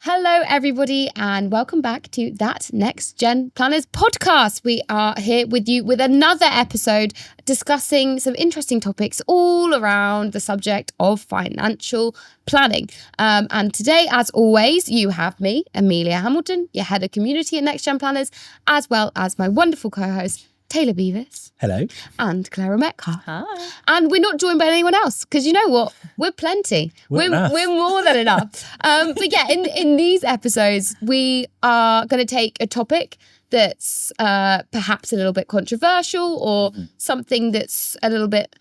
Hello, everybody, and welcome back to That NextGen Planners Podcast. We are here with you with another episode discussing some interesting topics all around the subject of financial planning. And today, as always, you have me, Amelia Hamilton, your head of community at NextGen Planners, as well as my wonderful co-host, Taylor Beavis. Hello. And Clara Metcalf. Hi. And we're not joined by anyone else because you know what? We're plenty. We're more than enough. But yeah, in these episodes, we are going to take a topic that's perhaps a little bit controversial or something that's a little bit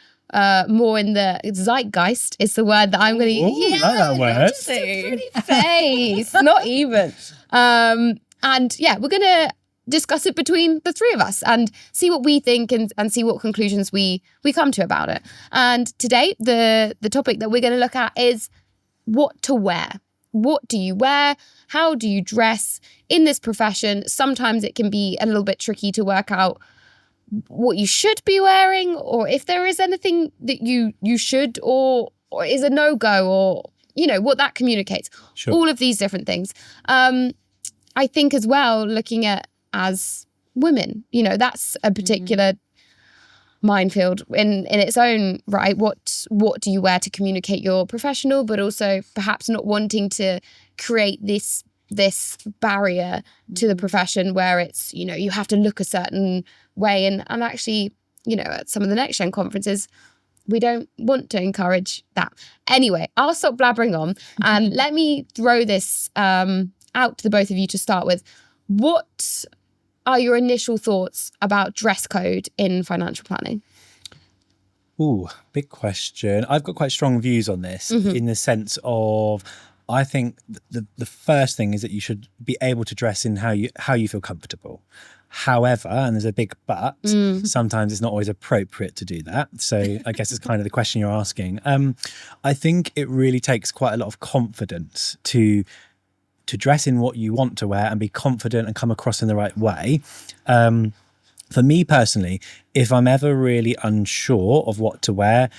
more in the zeitgeist is the word that I'm going to use. I like that word. Just a pretty face. Not even. And yeah, we're going to discuss it between the three of us and see what we think and see what conclusions we come to about it. And today, the topic that we're going to look at is what to wear. What do you wear? How do you dress in this profession? Sometimes it can be a little bit tricky to work out what you should be wearing, or if there is anything that you should or is a no-go, or you know what that communicates. Sure. All of these different things. I think as well, looking at as women, you know, that's a particular minefield in its own right. What do you wear to communicate your professional, but also perhaps not wanting to create this barrier to the profession where it's, you know, you have to look a certain way. And actually, you know, at some of the Next Gen conferences, we don't want to encourage that. Anyway, I'll stop blabbering on and let me throw this out to the both of you to start with. What are your initial thoughts about dress code in financial planning? Ooh, big question. I've got quite strong views on this in the sense of, I think the first thing is that you should be able to dress in how you feel comfortable. However, and there's a big but, sometimes it's not always appropriate to do that. So I guess it's kind of the question you're asking. I think it really takes quite a lot of confidence to dress in what you want to wear and be confident and come across in the right way. For me personally, if I'm ever really unsure of what to wear,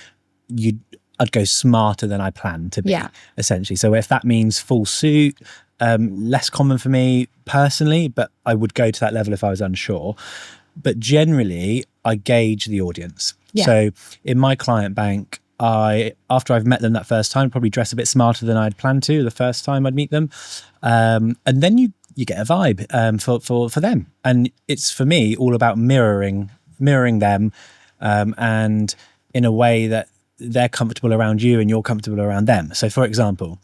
I'd go smarter than I plan to be, essentially. So if that means full suit, less common for me personally, but I would go to that level if I was unsure. But generally, I gauge the audience. Yeah. So in my client bank, after I've met them that first time, probably dress a bit smarter than I'd planned to the first time I'd meet them. And then you get a vibe for them. And it's, for me, all about mirroring them and in a way that they're comfortable around you and you're comfortable around them. So for example,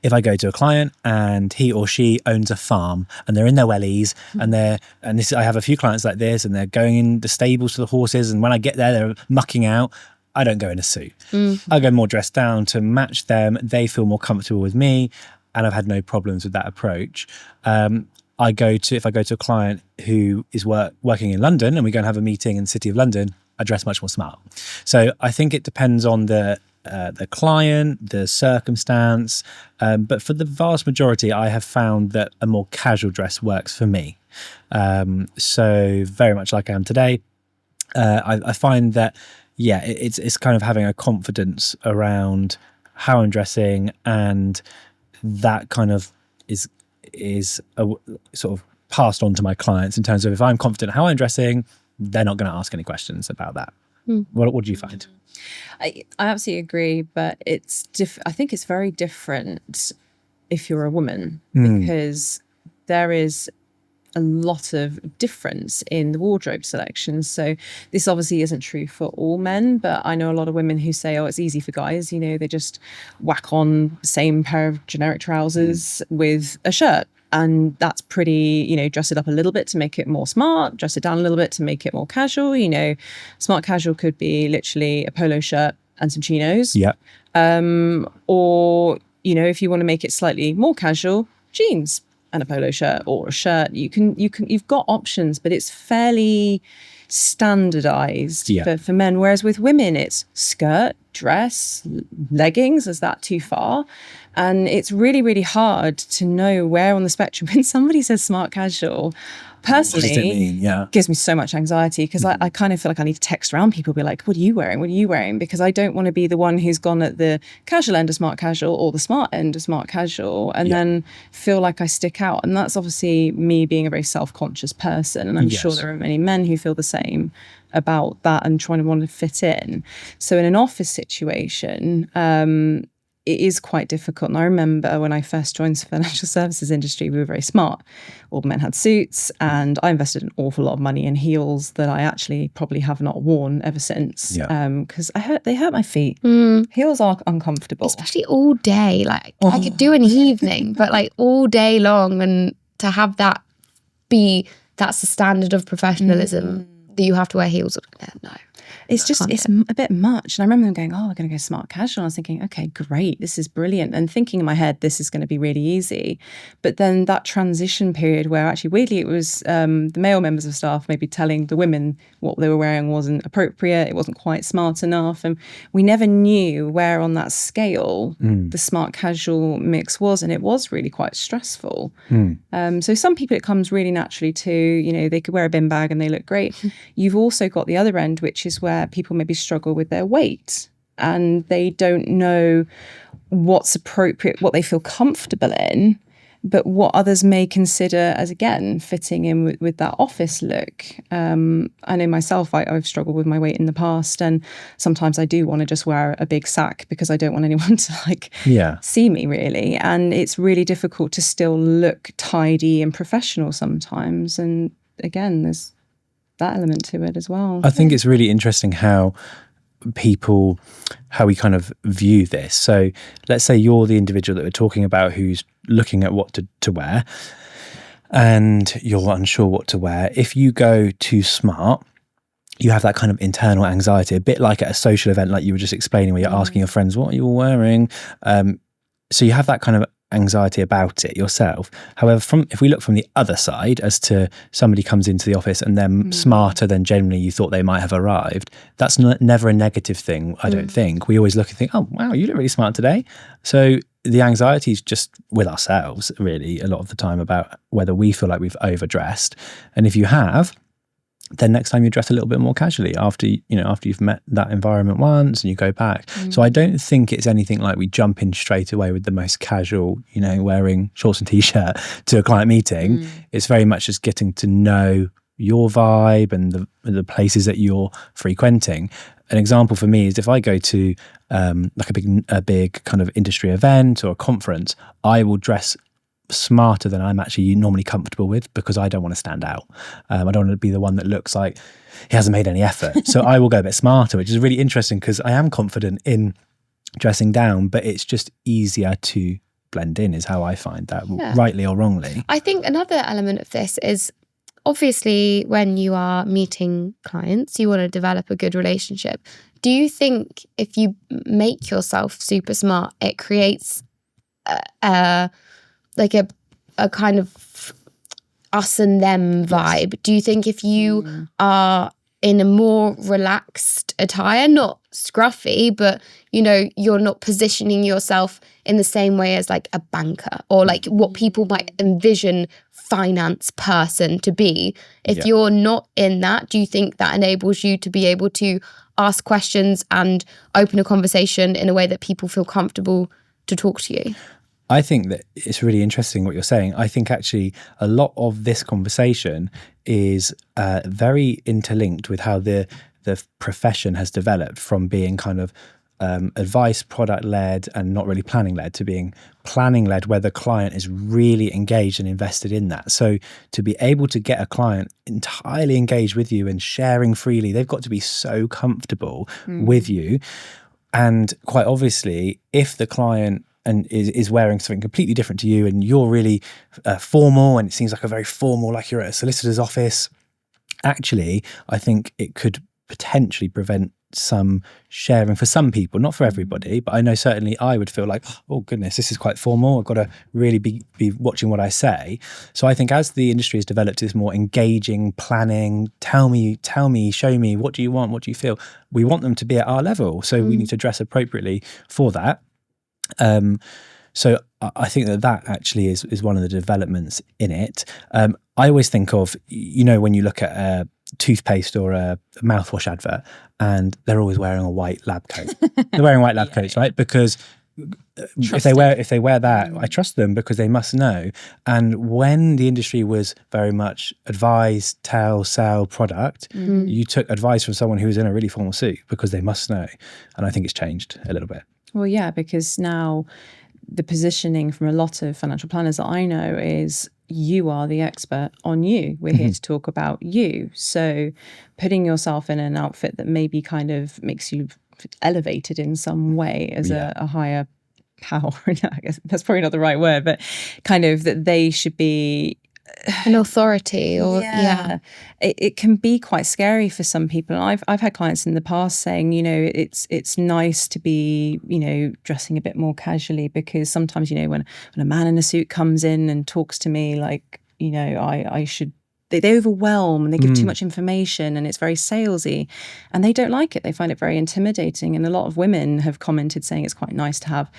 if I go to a client and he or she owns a farm and they're in their wellies I have a few clients like this, and they're going in the stables for the horses, and when I get there, they're mucking out. I don't go in a suit. I go more dressed down to match them. They feel more comfortable with me, and I've had no problems with that approach. If I go to a client who is working in London and we go and have a meeting in the City of London, I dress much more smart. So I think it depends on the client, the circumstance. But for the vast majority, I have found that a more casual dress works for me. So very much like I am today, I find that, yeah, it's kind of having a confidence around how I'm dressing, and that kind of is a, sort of passed on to my clients in terms of, if I'm confident how I'm dressing, they're not going to ask any questions about that. What do you find? I absolutely agree, but I think it's very different if you're a woman, because there is a lot of difference in the wardrobe selection. So this obviously isn't true for all men, but I know a lot of women who say, oh, it's easy for guys. You know, they just whack on the same pair of generic trousers with a shirt. And that's pretty, you know, dress it up a little bit to make it more smart, dress it down a little bit to make it more casual. You know, smart casual could be literally a polo shirt and some chinos. Yeah. Or, you know, if you want to make it slightly more casual, jeans and a polo shirt, or a shirt. You've got options, but it's fairly standardized for men. Whereas with women, it's skirt, dress, leggings, is that too far? And it's really, really hard to know where on the spectrum. When somebody says smart casual, personally, what does it mean? Yeah, gives me so much anxiety, because I kind of feel like I need to text around people, be like, what are you wearing? What are you wearing? Because I don't want to be the one who's gone at the casual end of smart casual or the smart end of smart casual and then feel like I stick out. And that's obviously me being a very self-conscious person. And I'm sure there are many men who feel the same about that and trying to want to fit in. So in an office situation, it is quite difficult. And I remember when I first joined the financial services industry, we were very smart. All the men had suits, and I invested an awful lot of money in heels that I actually probably have not worn ever since. Because they hurt my feet. Heels are uncomfortable. Especially all day. Like I could do an evening, but like all day long, and to have that be, that's the standard of professionalism, that you have to wear heels. No. It's just, it's a bit much. And I remember them going, oh, we're going to go smart casual. And I was thinking, okay, great. This is brilliant. And thinking in my head, this is going to be really easy. But then that transition period where actually, weirdly, it was the male members of staff maybe telling the women what they were wearing wasn't appropriate. It wasn't quite smart enough. And we never knew where on that scale the smart casual mix was. And it was really quite stressful. So some people, it comes really naturally to, you know, they could wear a bin bag and they look great. You've also got the other end, which is where people maybe struggle with their weight and they don't know what's appropriate, what they feel comfortable in, but what others may consider as, again, fitting in with that office look. I know myself, I've struggled with my weight in the past, and sometimes I do want to just wear a big sack because I don't want anyone to see me, really. And it's really difficult to still look tidy and professional sometimes. And again, there's that element to it as well. I think it's really interesting how we kind of view this. So let's say you're the individual that we're talking about who's looking at what to wear and you're unsure what to wear. If you go too smart, you have that kind of internal anxiety, a bit like at a social event, like you were just explaining, where you're asking your friends, what are you all wearing? So you have that kind of anxiety about it yourself. However, if we look from the other side, as to somebody comes into the office and they're smarter than generally you thought they might have arrived, that's never a negative thing, I don't think. We always look and think, oh, wow, you look really smart today. So the anxiety is just with ourselves, really, a lot of the time, about whether we feel like we've overdressed. And if you have, then next time you dress a little bit more casually after you've met that environment once and you go back. So I don't think it's anything like we jump in straight away with the most casual, wearing shorts and t-shirt to a client meeting. It's very much just getting to know your vibe and the places that you're frequenting. An example for me is if I go to like a big kind of industry event or a conference, I will dress smarter than I'm actually normally comfortable with, because I don't want to stand out. I don't want to be the one that looks like he hasn't made any effort. So I will go a bit smarter, which is really interesting because I am confident in dressing down, but it's just easier to blend in, is how I find that, rightly or wrongly. I think another element of this is, obviously, when you are meeting clients, you want to develop a good relationship. Do you think if you make yourself super smart, it creates a kind of us and them vibe? Do you think if you are in a more relaxed attire, not scruffy, but you're not positioning yourself in the same way as like a banker or like what people might envision finance person to be, if you're not in that, do you think that enables you to be able to ask questions and open a conversation in a way that people feel comfortable to talk to you? I think that it's really interesting what you're saying. I think actually a lot of this conversation is very interlinked with how the profession has developed from being kind of advice product-led and not really planning-led to being planning-led, where the client is really engaged and invested in that. So to be able to get a client entirely engaged with you and sharing freely, they've got to be so comfortable with you. And quite obviously, if the client is wearing something completely different to you and you're really formal and it seems like a very formal, like you're at a solicitor's office, actually, I think it could potentially prevent some sharing for some people, not for everybody, but I know certainly I would feel like, oh goodness, this is quite formal. I've got to really be watching what I say. So I think as the industry has developed this more engaging planning, tell me, show me, what do you want? What do you feel? We want them to be at our level. So we need to dress appropriately for that. So I think that actually is one of the developments in it. I always think of, when you look at a toothpaste or a mouthwash advert and they're always wearing a white lab coat. They're wearing white lab coats, right? Because if they wear that, I trust them because they must know. And when the industry was very much advise, tell, sell product, you took advice from someone who was in a really formal suit because they must know. And I think it's changed a little bit. Well, yeah, because now the positioning from a lot of financial planners that I know is you are the expert on you. We're here to talk about you. So putting yourself in an outfit that maybe kind of makes you elevated in some way as a higher power, I guess that's probably not the right word, but kind of that they should be an authority or it can be quite scary for some people. And I've had clients in the past saying, it's nice to be, dressing a bit more casually because sometimes, when a man in a suit comes in and talks to me like, I should, they overwhelm and they give too much information and it's very salesy and they don't like it. They find it very intimidating. And a lot of women have commented saying it's quite nice to have,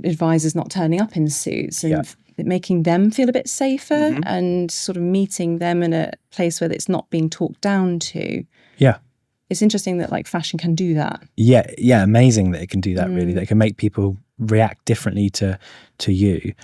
advisors not turning up in suits and making them feel a bit safer and sort of meeting them in a place where it's not being talked down to. Yeah. It's interesting that like fashion can do that. Yeah, amazing that it can do that really. That it can make people react differently to you.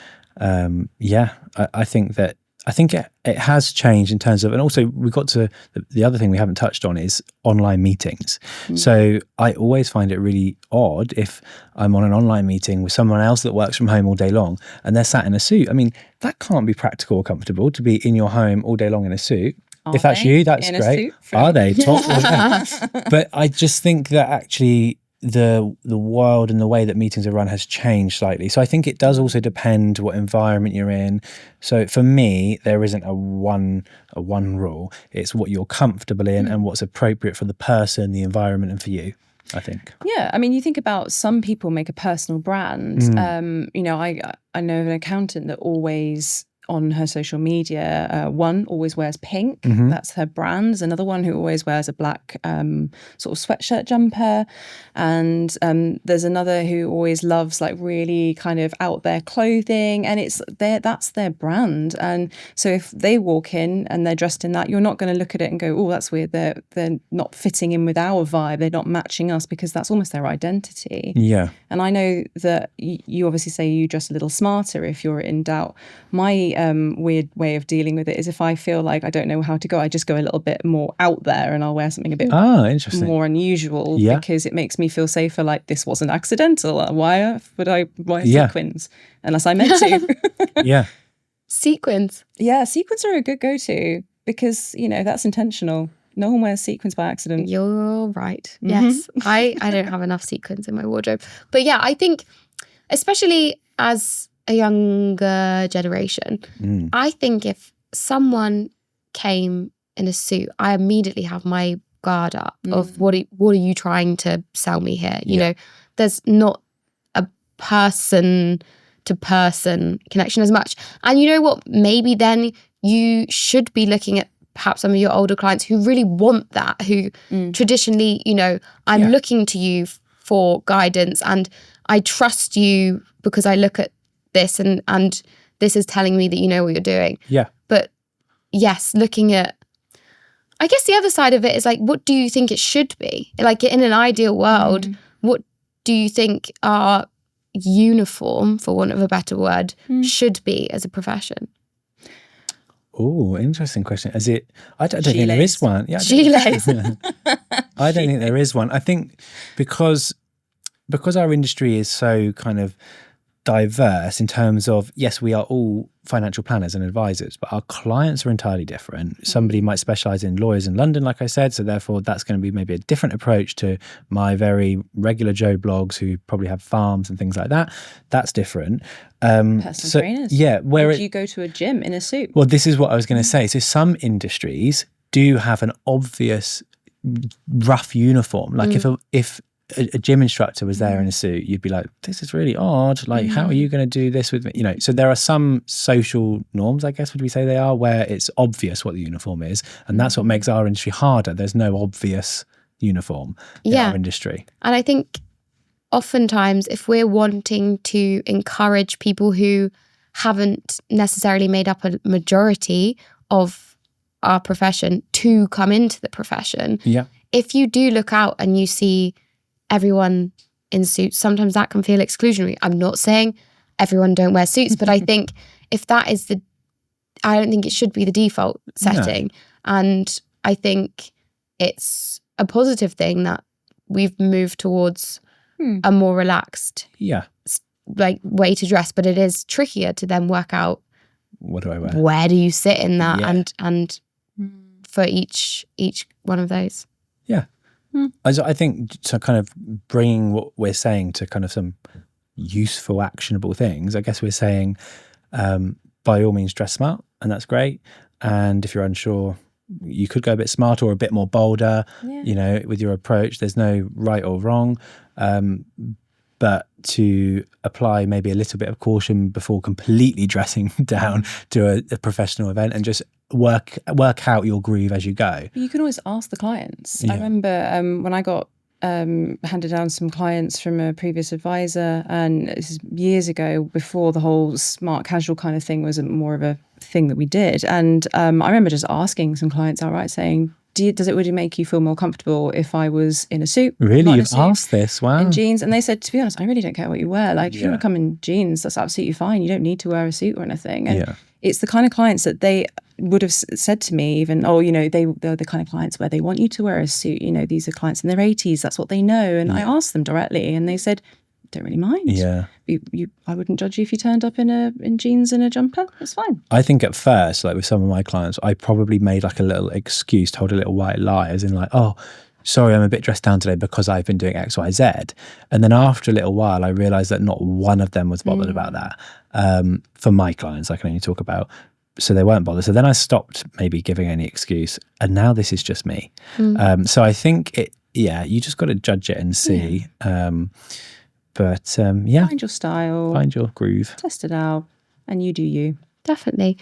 I think it has changed in terms of, and also we got to the other thing we haven't touched on is online meetings. So I always find it really odd if I'm on an online meeting with someone else that works from home all day long and they're sat in a suit. I mean, that can't be practical or comfortable to be in your home all day long in a suit. If that's you, that's great. Are they? But I just think that actually the world and the way that meetings are run has changed slightly. So I think it does also depend what environment you're in. So for me, there isn't a one rule. It's what you're comfortable in and what's appropriate for the person, the environment, and for you, I think. Yeah, I mean, you think about some people make a personal brand. I know of an accountant that always on her social media, one always wears pink, that's her brand. There's another one who always wears a black sort of sweatshirt jumper, and there's another who always loves like really kind of out there clothing, and that's their brand. And so if they walk in and they're dressed in that, you're not going to look at it and go, oh, that's weird, they're not fitting in with our vibe, they're not matching us, because that's almost their identity. Yeah. And I know that you obviously say you dress a little smarter if you're in doubt. My weird way of dealing with it is if I feel like I don't know how to go, I just go a little bit more out there and I'll wear something a bit more unusual because it makes me feel safer, like this wasn't accidental. Why would I wear sequins unless I meant to? Sequins. Yeah, sequins are a good go-to because, that's intentional. No one wears sequins by accident. You're right. Yes. I don't have enough sequins in my wardrobe. But yeah, I think especially as a younger generation, I think if someone came in a suit, I immediately have my guard up of what are you trying to sell me here? You know, there's not a person to person connection as much. And you know what? Maybe then you should be looking at perhaps some of your older clients who really want that, who traditionally, I'm looking to you for guidance and I trust you because I look at this and this is telling me that you know what you're doing. Yeah. But yes, looking at, I guess the other side of it is like, what do you think it should be? Like in an ideal world, what do you think our uniform, for want of a better word, should be as a profession? Oh, interesting question. Is it? I don't think there is one. Yeah, I don't think there is one. I think because our industry is so kind of diverse in terms of, yes, we are all financial planners and advisors, but our clients are entirely different. Somebody might specialize in lawyers in London, like I said, so therefore that's going to be maybe a different approach to my very regular Joe blogs who probably have farms and things like that. That's different. Personal trainers. Yeah. Or do you go to a gym in a suit? Well, this is what I was going to say. So some industries do have an obvious rough uniform. Like if a gym instructor was there in a suit, you'd be like, this is really odd. Like, how are you going to do this with me? You know, so there are some social norms, I guess, would we say they are, where it's obvious what the uniform is. And that's what makes our industry harder. There's no obvious uniform in our industry. And I think oftentimes if we're wanting to encourage people who haven't necessarily made up a majority of our profession to come into the profession, if you do look out and you see everyone in suits, sometimes that can feel exclusionary. I'm not saying everyone don't wear suits, but I think if that is I don't think it should be the default setting. No. And I think it's a positive thing that we've moved towards a more relaxed way to dress, but it is trickier to then work out, what do I wear? Where do you sit in that? And for each one of those. Yeah. I think to kind of bringing what we're saying to kind of some useful, actionable things, I guess we're saying by all means dress smart, and that's great. And if you're unsure, you could go a bit smarter or a bit more bolder, you know, with your approach. There's no right or wrong. But to apply maybe a little bit of caution before completely dressing down to a professional event, and just work out your groove as you go. You can always ask the clients. I remember when I got handed down some clients from a previous advisor, and this is years ago, before the whole smart casual kind of thing was more of a thing that we did. And I remember just asking some clients outright, saying, does it really make you feel more comfortable if I was in a suit? Really? You've asked this? Wow. In jeans? And they said, to be honest, I really don't care what you wear. Like, if you want to come in jeans, that's absolutely fine. You don't need to wear a suit or anything. And it's the kind of clients that they would have said to me even, you know, they're the kind of clients where they want you to wear a suit. You know, these are clients in their 80s. That's what they know. And I asked them directly, and they said, don't really mind. Yeah. I wouldn't judge you if you turned up in jeans and a jumper. That's fine. I think at first, like with some of my clients, I probably made like a little excuse, told a little white lie, as in like, oh, sorry, I'm a bit dressed down today because I've been doing X, Y, Z. And then after a little while, I realized that not one of them was bothered about that. For my clients, I can only talk about. So they weren't bothered. So then I stopped maybe giving any excuse. And now this is just me. So I think you just got to judge it and see. But find your style, find your groove, test it out, and you do you. Definitely.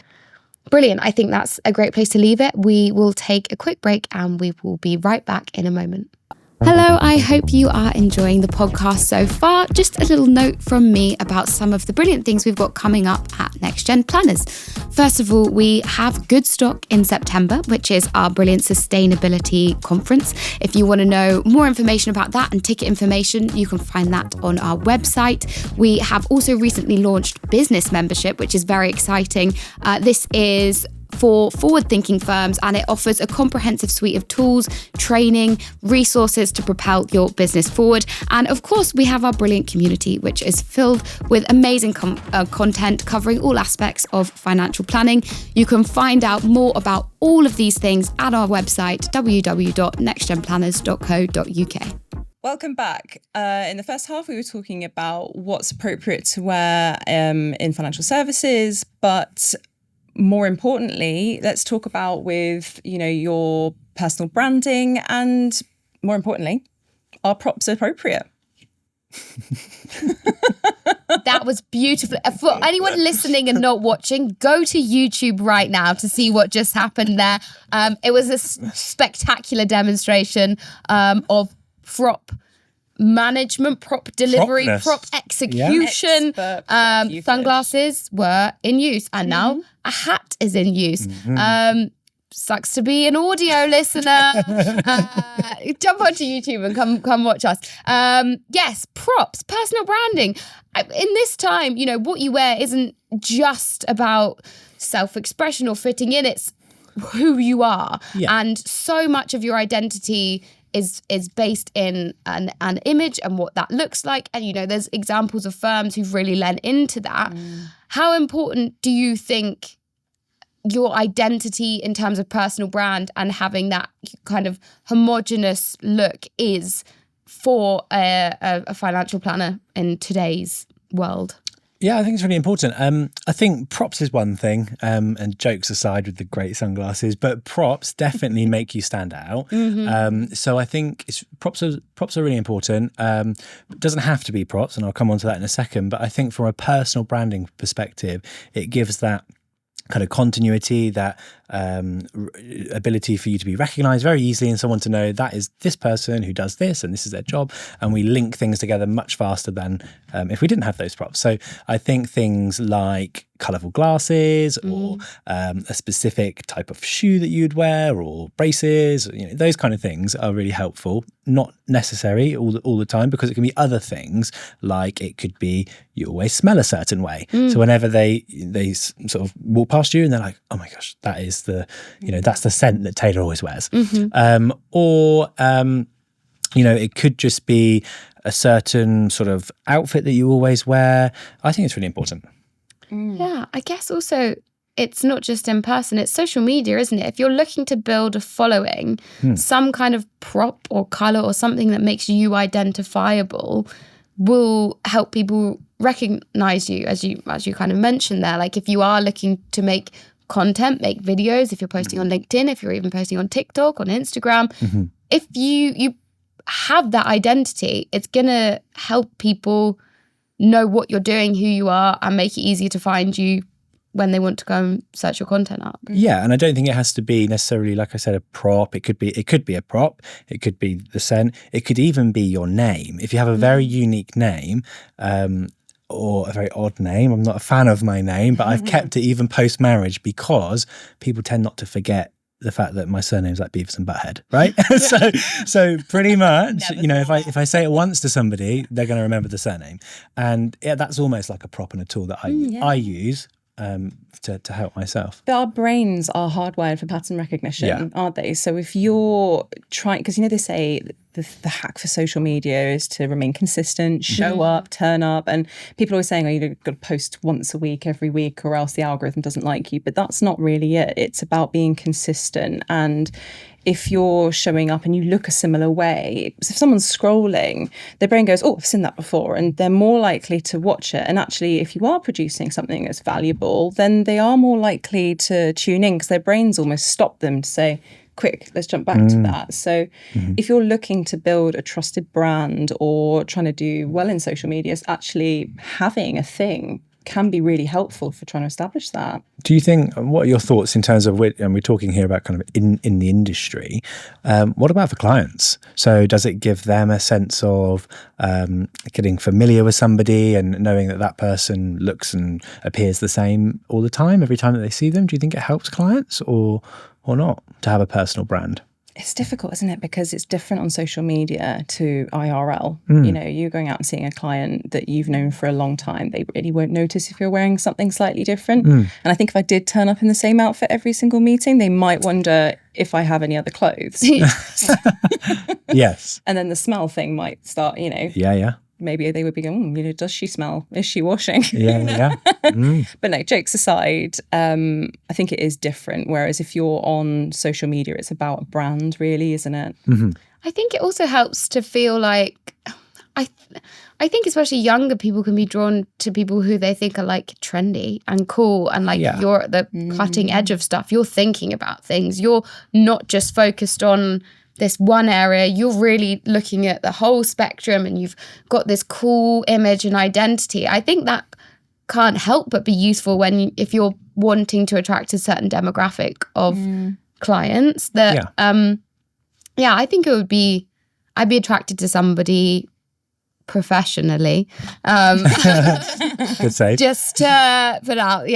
Brilliant. I think that's a great place to leave it. We will take a quick break and we will be right back in a moment. Hello, I hope you are enjoying the podcast so far. Just a little note from me about some of the brilliant things we've got coming up at NextGen Planners. First of all, we have Good Stock in September, which is our brilliant sustainability conference. If you want to know more information about that and ticket information, you can find that on our website. We have also recently launched business membership, which is very exciting. This is for forward-thinking firms, and it offers a comprehensive suite of tools, training, resources to propel your business forward. And of course, we have our brilliant community, which is filled with amazing content covering all aspects of financial planning. You can find out more about all of these things at our website, www.nextgenplanners.co.uk. Welcome back. In the first half, we were talking about what's appropriate to wear in financial services, but more importantly, let's talk about with, you know, your personal branding, and more importantly, are props appropriate? That was beautiful. For anyone listening and not watching, go to YouTube right now to see what just happened there. It was a spectacular demonstration of prop management, prop delivery, Propness. Prop execution. Sunglasses were in use, and now a hat is in use. Sucks to be an audio listener. Jump onto YouTube and come watch us. Yes, props, personal branding. In this time, you know, what you wear isn't just about self-expression or fitting in. It's who you are, and so much of your identity is based in an image and what that looks like. And, you know, there's examples of firms who've really lent into that. How important do you think your identity in terms of personal brand and having that kind of homogenous look is for a financial planner in today's world? Yeah, I think it's really important. I think props is one thing, and jokes aside with the great sunglasses, but props definitely make you stand out. So I think props are really important. It doesn't have to be props, and I'll come on to that in a second. But I think from a personal branding perspective, it gives that kind of continuity, that ability for you to be recognized very easily and someone to know that is this person who does this and this is their job, and we link things together much faster than if we didn't have those props. So I think things like colourful glasses or a specific type of shoe that you'd wear or braces, those kind of things are really helpful. Not necessary all the time, because it can be other things, like it could be you always smell a certain way. So whenever they sort of walk past you and they're like, oh my gosh, that is that's the scent that Taylor always wears. It could just be a certain sort of outfit that you always wear. I think it's really important. Yeah, I guess also it's not just in person, it's social media, isn't it? If you're looking to build a following, some kind of prop or colour or something that makes you identifiable will help people recognise you, as you kind of mentioned there. Like if you are looking to make content, make videos, if you're posting on LinkedIn, if you're even posting on TikTok, on Instagram, if you have that identity, it's going to help people know what you're doing, who you are, and make it easier to find you when they want to go and search your content up. Yeah, and I don't think it has to be necessarily, like I said, a prop. It could be a prop. It could be the scent. It could even be your name. If you have a very unique name, or a very odd name. I'm not a fan of my name, but I've kept it even post-marriage because people tend not to forget the fact that my surname's like Beavis and Butthead, right? so pretty much, if I say it once to somebody, they're going to remember the surname. And yeah, that's almost like a prop and a tool that I use to help myself. But our brains are hardwired for pattern recognition, aren't they? So if you're trying, because they say the hack for social media is to remain consistent, show up, turn up, and people are always saying, you've got to post once a week, every week, or else the algorithm doesn't like you. But that's not really it. It's about being consistent. And if you're showing up and you look a similar way, if someone's scrolling, their brain goes, I've seen that before, and they're more likely to watch it. And actually, if you are producing something that's valuable, then they are more likely to tune in, because their brains almost stop them to say, quick, let's jump back to that. So if you're looking to build a trusted brand or trying to do well in social media, actually having a thing can be really helpful for trying to establish that. Do you think, what are your thoughts in terms of, and we're talking here about kind of in the industry, what about for clients? So does it give them a sense of getting familiar with somebody and knowing that person looks and appears the same all the time, every time that they see them? Do you think it helps clients or not to have a personal brand? It's difficult, isn't it? Because it's different on social media to IRL. You're going out and seeing a client that you've known for a long time. They really won't notice if you're wearing something slightly different. And I think if I did turn up in the same outfit every single meeting, they might wonder if I have any other clothes. Yes. And then the smell thing might start, Yeah. Maybe they would be going, does she smell? Is she washing? Yeah. But no, jokes aside, I think it is different. Whereas if you're on social media, it's about a brand, really, isn't it? I think it also helps to feel like, I think especially younger people can be drawn to people who they think are like trendy and cool, and like you're at the cutting edge of stuff. You're thinking about things. You're not just focused on this one area, you're really looking at the whole spectrum, and you've got this cool image and identity. I think that can't help but be useful if you're wanting to attract a certain demographic of clients. That I think I'd be attracted to somebody professionally. Good save. Just to put out,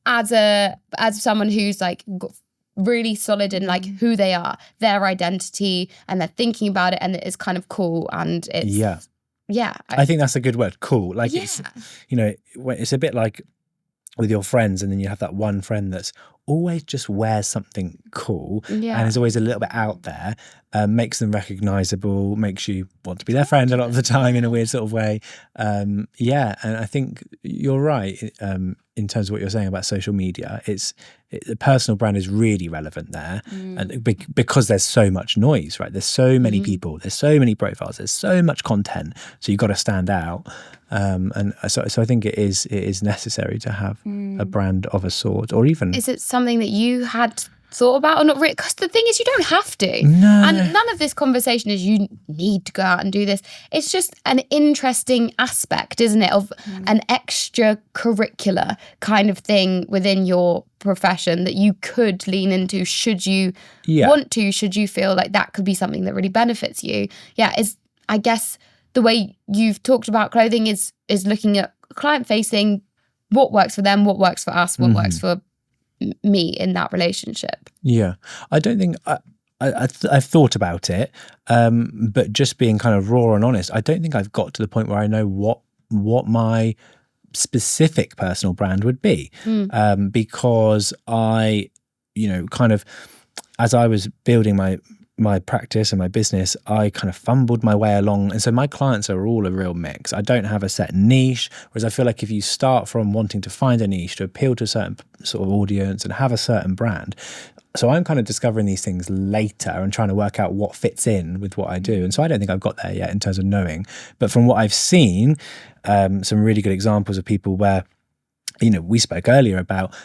as someone who's like got really solid in like who they are, their identity, and they're thinking about it, and it is kind of cool, and it's I think that's a good word, cool. Like it's a bit like with your friends, and then you have that one friend that's always just wears something cool Yeah. and is always a little bit out there, makes them recognizable, makes you want to be their friend a lot of the time in a weird sort of way. And I think you're right in terms of what you're saying about social media. The personal brand is really relevant there, and because there's so much noise, right? There's so many people, there's so many profiles, there's so much content, so you've got to stand out. And so I think it is necessary to have a brand of a sort, or even. Is it something that you had thought about or not really? Because the thing is, you don't have to. No. And none of this conversation is you need to go out and do this. It's just an interesting aspect, isn't it, of an extracurricular kind of thing within your profession that you could lean into should you want to, should you feel like that could be something that really benefits you. I guess the way you've talked about clothing is looking at client facing, what works for them, what works for us, what works for me in that relationship. Yeah, I don't think I've thought about it, but just being kind of raw and honest, I don't think I've got to the point where I know what my specific personal brand would be, because I, kind of, as I was building my practice and my business, I kind of fumbled my way along. And so my clients are all a real mix. I don't have a set niche, whereas I feel like if you start from wanting to find a niche to appeal to a certain sort of audience and have a certain brand. So I'm kind of discovering these things later and trying to work out what fits in with what I do. And so I don't think I've got there yet in terms of knowing. But from what I've seen, some really good examples of people where, we spoke earlier about,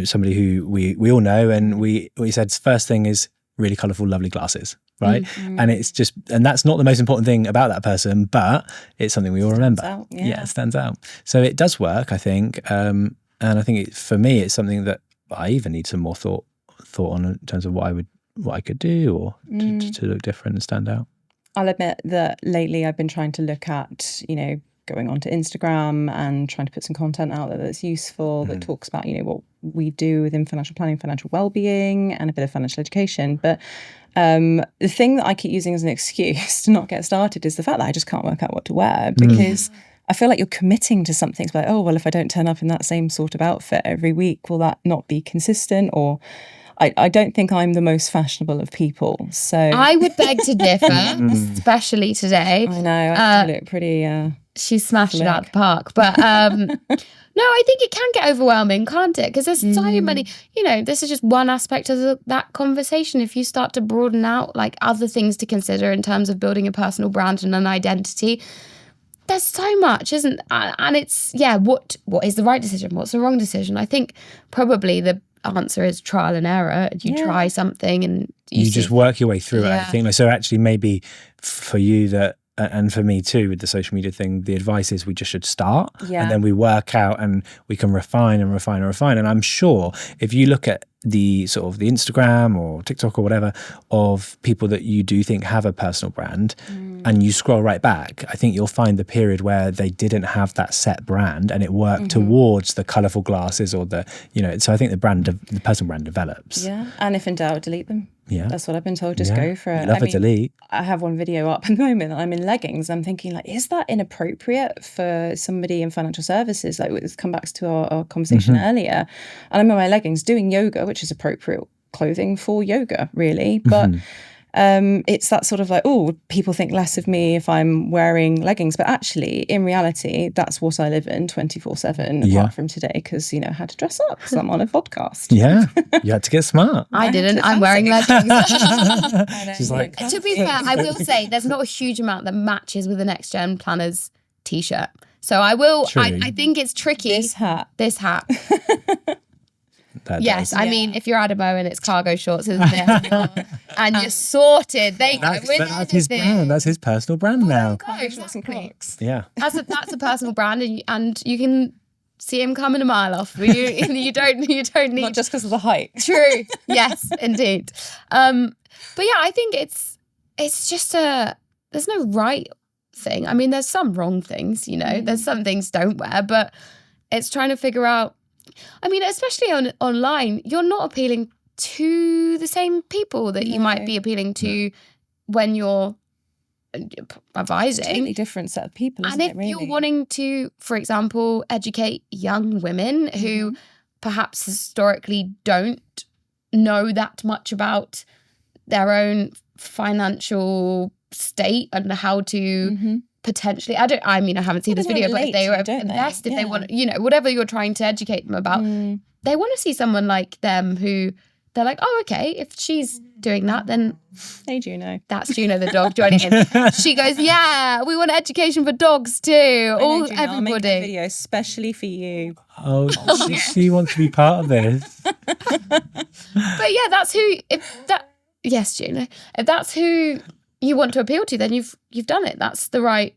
somebody who we all know, and we said first thing is really colourful, lovely glasses, right? And it's just, and that's not the most important thing about that person, but it's something we all remember. It stands out. So it does work, I think. And I think for me, it's something that I even need some more thought on in terms of what I could do, or to look different and stand out. I'll admit that lately I've been trying to look at, going onto Instagram and trying to put some content out there that's useful, that talks about, what we do within financial planning, financial well-being, and a bit of financial education. But the thing that I keep using as an excuse to not get started is the fact that I just can't work out what to wear, because I feel like you're committing to something. It's like, oh, well, if I don't turn up in that same sort of outfit every week, will that not be consistent? Or I don't think I'm the most fashionable of people. So I would beg to differ, especially today. I know, I look pretty... She smashed it out the park. But no, I think it can get overwhelming, can't it? Because there's so many, this is just one aspect of that conversation. If you start to broaden out like other things to consider in terms of building a personal brand and an identity, there's so much, isn't? And it's, what is the right decision? What's the wrong decision? I think probably the answer is trial and error. You try something and you just work your way through it. I think so. Actually, maybe for you that, and for me too, with the social media thing, the advice is we just should start, and then we work out and we can refine and refine and refine. And I'm sure if you look at the sort of the Instagram or TikTok or whatever of people that you do think have a personal brand, and you scroll right back, I think you'll find the period where they didn't have that set brand and it worked towards the colourful glasses or the, so I think the personal brand develops. Yeah, and if in doubt, delete them. Yeah, that's what I've been told. Just go for it. Love a delete. I have one video up at the moment. I'm in leggings. I'm thinking, like, is that inappropriate for somebody in financial services? Like, let's come back to our conversation earlier. And I'm in my leggings doing yoga, which is appropriate clothing for yoga, really. But it's that sort of like, oh, people think less of me if I'm wearing leggings. But actually, in reality, that's what I live in 24/7, apart from today, because, I had to dress up because I'm on a podcast. Yeah, you had to get smart. I didn't. I'm wearing leggings. She's like, to be fair, I will say there's not a huge amount that matches with the NextGen Planners t-shirt. So I will, I think it's tricky. This hat. Yes, I mean, if you're Adamo and it's cargo shorts, isn't it? And you're sorted. That's his brand. That's his personal brand now. Exactly. Yeah, that's a personal brand, and you can see him coming a mile off. You don't need, not just because of the height. True. Yes, indeed. But yeah, I think it's just there's no right thing. I mean, there's some wrong things. There's some things don't wear, but it's trying to figure out. I mean, especially online, you're not appealing to the same people that you might be appealing to when you're advising. It's a totally different set of people, isn't and if it, really? you're wanting to, for example, educate young women who perhaps historically don't know that much about their own financial state and how to potentially, I haven't seen this video, but if they invest, if they want, whatever you're trying to educate them about, they want to see someone like them who they're like, oh, okay, if she's doing that, then hey, Juno, that's Juno the dog joining in. She goes, yeah, we want education for dogs too. Everybody. I'll make a video especially for you. Oh, she wants to be part of this. But yeah, that's who. Yes, Juno. If that's who you want to appeal to, then you've done it. That's the right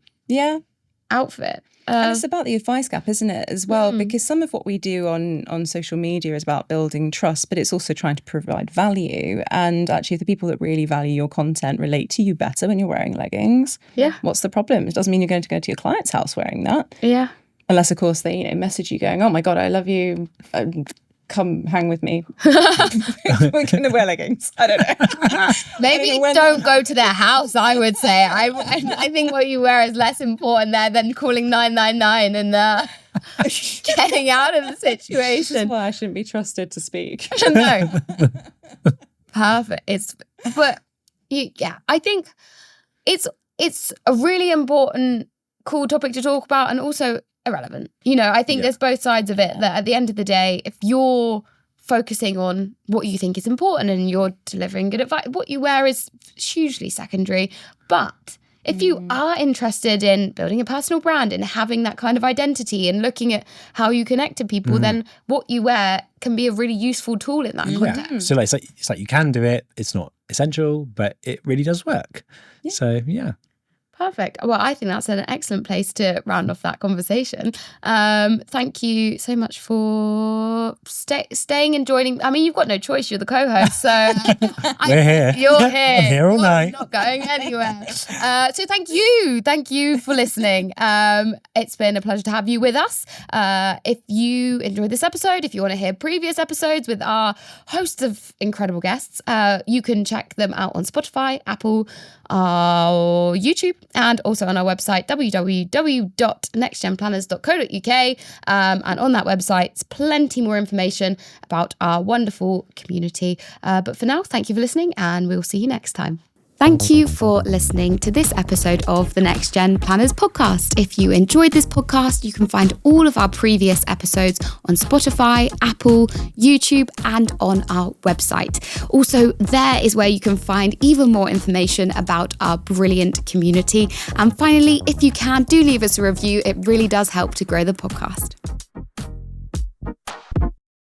outfit. And it's about the advice gap, isn't it, as well? Because some of what we do on social media is about building trust, but it's also trying to provide value. And actually, if the people that really value your content relate to you better when you're wearing leggings, what's the problem? It doesn't mean you're going to go to your client's house wearing that. Yeah. Unless, of course, they message you going, oh my God, I love you. Come hang with me. We're going to wear leggings. I don't know. Maybe don't go to their house, I would say. I think what you wear is less important there than calling 999 and getting out of the situation. That's why I shouldn't be trusted to speak. No. Perfect. I think it's a really important, cool topic to talk about, and also irrelevant. I think there's both sides of it, that at the end of the day, if you're focusing on what you think is important and you're delivering good advice, what you wear is hugely secondary. But if you are interested in building a personal brand and having that kind of identity and looking at how you connect to people, then what you wear can be a really useful tool in that context. So it's like you can do it. It's not essential, but it really does work. Yeah. So Perfect. Well, I think that's an excellent place to round off that conversation. Thank you so much for staying and joining. I mean, you've got no choice. You're the co-host, so we're here. You're here. I'm here all night. Not going anywhere. So thank you for listening. It's been a pleasure to have you with us. If you enjoyed this episode, if you want to hear previous episodes with our host of incredible guests, you can check them out on Spotify, Apple, YouTube, and also on our website www.nextgenplanners.co.uk, and on that website plenty more information about our wonderful community, but for now, thank you for listening, and we'll see you next time. Thank you for listening to this episode of the Next Gen Planners Podcast. If you enjoyed this podcast, you can find all of our previous episodes on Spotify, Apple, YouTube, and on our website. Also, there is where you can find even more information about our brilliant community. And finally, if you can, do leave us a review. It really does help to grow the podcast.